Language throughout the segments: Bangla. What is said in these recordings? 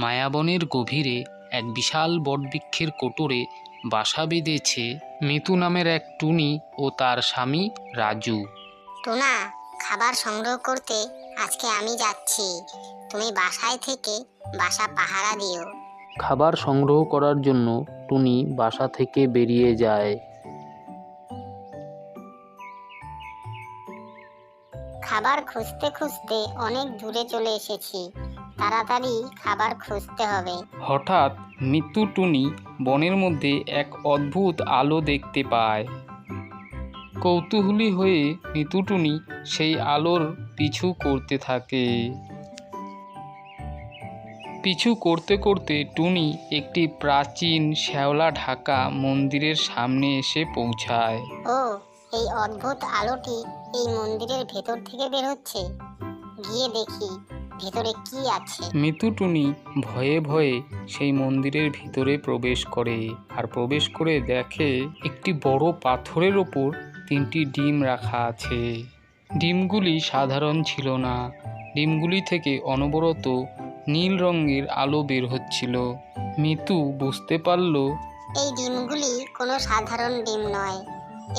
মায়াবনের গভীরে এক বিশাল বটবৃক্ষের কোটরে বাসা বেঁধেছে মিতু নামের এক টুনি ও তার স্বামী রাজু। টুনা, খাবার সংগ্রহ করতে আজকে আমি যাচ্ছি। তুমি বাসায় থেকে বাসা পাহারা দিও। খাবার সংগ্রহ করার জন্য টুনি বাসা থেকে বেরিয়ে যায়। খাবার খুঁজতে খুঁজতে অনেক দূরে চলে এসেছি, তাড়াতাড়ি খাবার খুঁজতে হবে। হঠাৎ মিতু টুনি বনের মধ্যে এক অদ্ভুত আলো দেখতে পায়। কৌতূহলী হয়ে মিতু টুনি সেই আলোর পিছু করতে থাকে। পিছু করতে করতে টুনি একটি প্রাচীন শ্যাওলা ঢাকা মন্দিরের সামনে এসে পৌঁছায়। ও, এই অদ্ভুত আলোটি এই মন্দিরের ভেতর থেকে বের হচ্ছে। গিয়ে দেখি ভেতরে কি আছে। মিতু টুনি ভয়ে ভয়ে সেই মন্দিরের ভিতরে প্রবেশ করে, আর প্রবেশ করে দেখে একটি বড় পাথরের ওপর 3টি ডিম রাখা আছে। ডিমগুলি সাধারণ ছিল না, ডিমগুলি থেকে অনবরত নীল রঙের আলো বের হচ্ছিল। মিতু বুঝতে পারল এই ডিমগুলি কোনো সাধারণ ডিম নয়,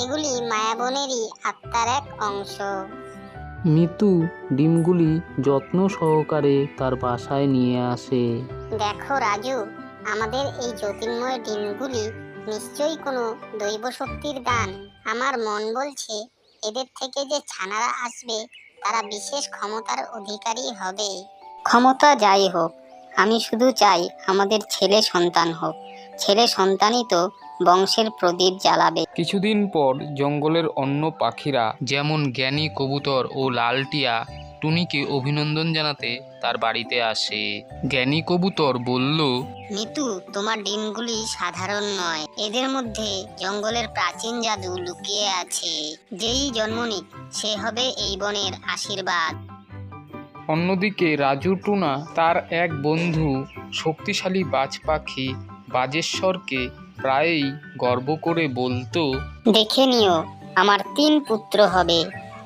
এগুলি মায়াবনেরই আত্মার এক অংশ। মিতু ডিমগুলি যত্ন সহকারে তার বাসায় নিয়ে আসে। দেখো রাজু, আমাদের এই জ্যোতির্ময় ডিমগুলি নিশ্চয়ই কোনো দৈব শক্তির দান। আমার মন বলছে এদের থেকে যে ছানারা আসবে তারা বিশেষ ক্ষমতার অধিকারী হবে। ক্ষমতা যাই হোক, আমি শুধু চাই আমাদের ছেলে সন্তান হোক। ছেলে সন্তানই তো বংশের প্রদীপ জ্বালাবে। কিছুদিন পর জঙ্গলের অন্য পাখিরা যেমন জ্ঞানী কবুতর ও লাল টিয়া টুনিকে অভিনন্দন জানাতে তার বাড়িতে আসে। জ্ঞানী কবুতর বলল, মিতু, তোমার ডিমগুলি সাধারণ নয়, এদের মধ্যে জঙ্গলের প্রাচীন জাদু লুকিয়ে আছে। যেই জন্ম নিক সে হবে এই বনের আশীর্বাদ। অন্যদিকে রাজু টুনা তার এক বন্ধু শক্তিশালী বাজ পাখি বাজেশ্বরকে প্রায়ই গর্ব করে বলতো, দেখে নিও, আমার 3 পুত্র হবে,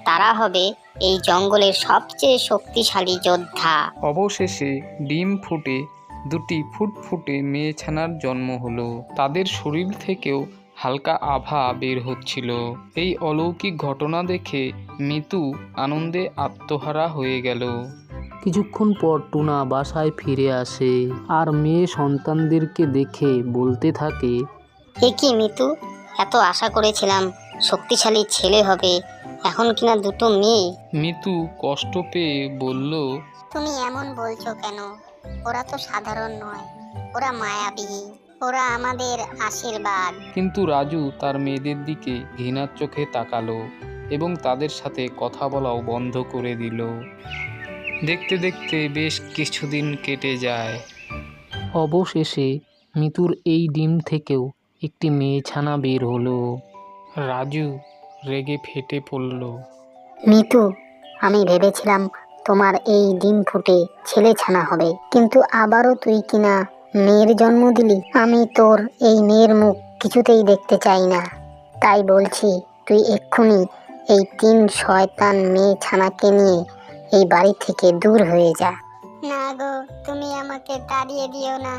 তারা হবে এই জঙ্গলের সবচেয়ে শক্তিশালী যোদ্ধা। অবশেষে ডিম ফুটে 2টি ফুটফুটে মেয়ে ছানার জন্ম হলো। তাদের শরীর থেকেও হালকা আভা বের হচ্ছিল। এই অলৌকিক ঘটনা দেখে মিতু আনন্দে আত্মহারা হয়ে গেল। কিছুক্ষণ পর টুনা বাসায় ফিরে আসে আর মেয়ে সন্তানদেরকে দেখে বলতে থাকে, এ কি মিতু, এত আশা করেছিলাম শক্তিশালী ছেলে হবে, এখন কিনা 2টো মেয়ে। মিতু কষ্ট পেয়ে বলল, তুমি এমন বলছো কেন? ওরা তো সাধারণ নয়, ওরা মায়াবী, ওরা আমাদের আশীর্বাদ। কিন্তু রাজু তার মেয়েদের দিকে ঘৃণার চোখে তাকালো এবং তাদের সাথে কথা বলাও বন্ধ করে দিল। দেখতে দেখতে বেশ কিছুদিন কেটে যায়। অবশেষে মিতুর এই ডিম থেকেও একটি মেয়ে ছানা বের হলো। রাজু রেগে ফেটে পড়ল। মিতু, আমি ভেবেছিলাম তোমার এই ডিম ফুটে ছেলে ছানা হবে, কিন্তু আবারও তুই কিনা মেয়ের জন্ম দিলি। আমি তোর এই মেয়ের মুখ কিছুতেই দেখতে চাই না। তাই বলছি, তুই এক্ষুনি এই 3 শয়তান মেয়ে ছানাকে নিয়ে এই বাড়ি থেকে দূর হয়ে যা। না গো, তুমি আমাকে তাড়িয়ে দিও না।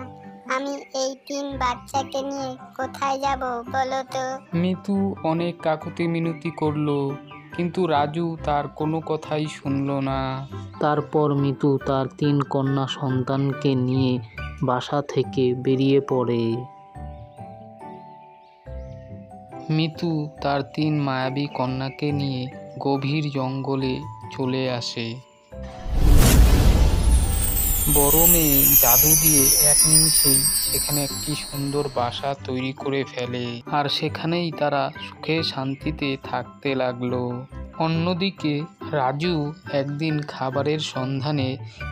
আমি এই 3 বাচ্চাকে নিয়ে কোথায় যাব বলো তো? মিতু অনেক কাকুতি মিনতি করলো, কিন্তু রাজু তার কোনো কথাই শুনল না। তারপর মিতু তার 3 কন্যা সন্তানকে নিয়ে বাসা থেকে বেরিয়ে পড়ে। মিতু তার 3 মায়াবী কন্যাকে নিয়ে গভীর জঙ্গলে চলে আসে। বড় মেয়ে জাদু দিয়ে এক নিমিষেই সেখানে একটি সুন্দর বাসা তৈরি করে ফেলে, আর সেখানেই তারা সুখে শান্তিতে থাকতে লাগলো। অন্যদিকে রাজু একদিন খাবারের সন্ধানে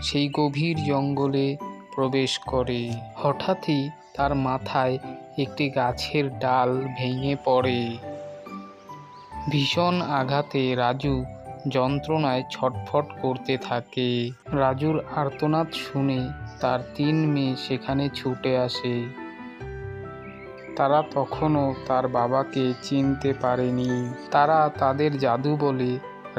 সেই গভীর জঙ্গলে প্রবেশ করে। হঠাৎই তার মাথায় একটি গাছের ডাল ভেঙে পড়ে। ভীষণ আঘাতে রাজু যন্ত্রণায় ছটফট করতে থাকে। রাজুর আর্তনাদ শুনে তার 3 মেয়ে সেখানে ছুটে আসে। তারা তখনও তার বাবাকে চিনতে পারেনি। তারা তাদের জাদু বলে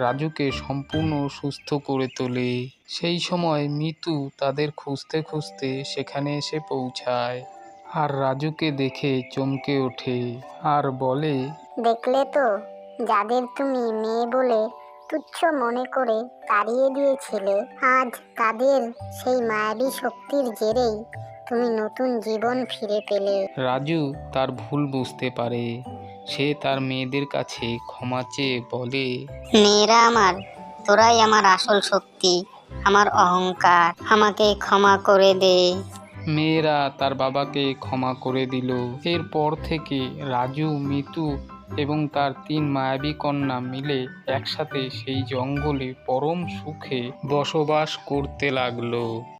রাজুকে সম্পূর্ণ সুস্থ করে তোলে। সেই সময় মিতু তাদের খুঁজতে খুঁজতে সেখানে এসে পৌঁছায়, আর রাজুকে দেখে চমকে ওঠে আর বলে, দেখলে তো, যাদের তুমি মেয়ে বলে তুচ্ছ মনে করে তাড়িয়ে দিয়েছিলে, আজ তাদের সেই মায়াবী শক্তির জেরেই তুমি নতুন জীবন ফিরে পেলে। রাজু তার ভুল বুঝতে পারে। সে তার মেয়েদের কাছে ক্ষমা চেয়ে বলে, মেয়েরা আমার, তোরাই আমার আসল শক্তি, আমার অহংকার, আমাকে ক্ষমা করে দে। মেয়েরা তার বাবাকে ক্ষমা করে দিল। এরপর থেকে রাজু, মিতু এবং তার 3 মায়াবী কন্যা মিলে একসাথে সেই জঙ্গলে পরম সুখে বসবাস করতে লাগলো।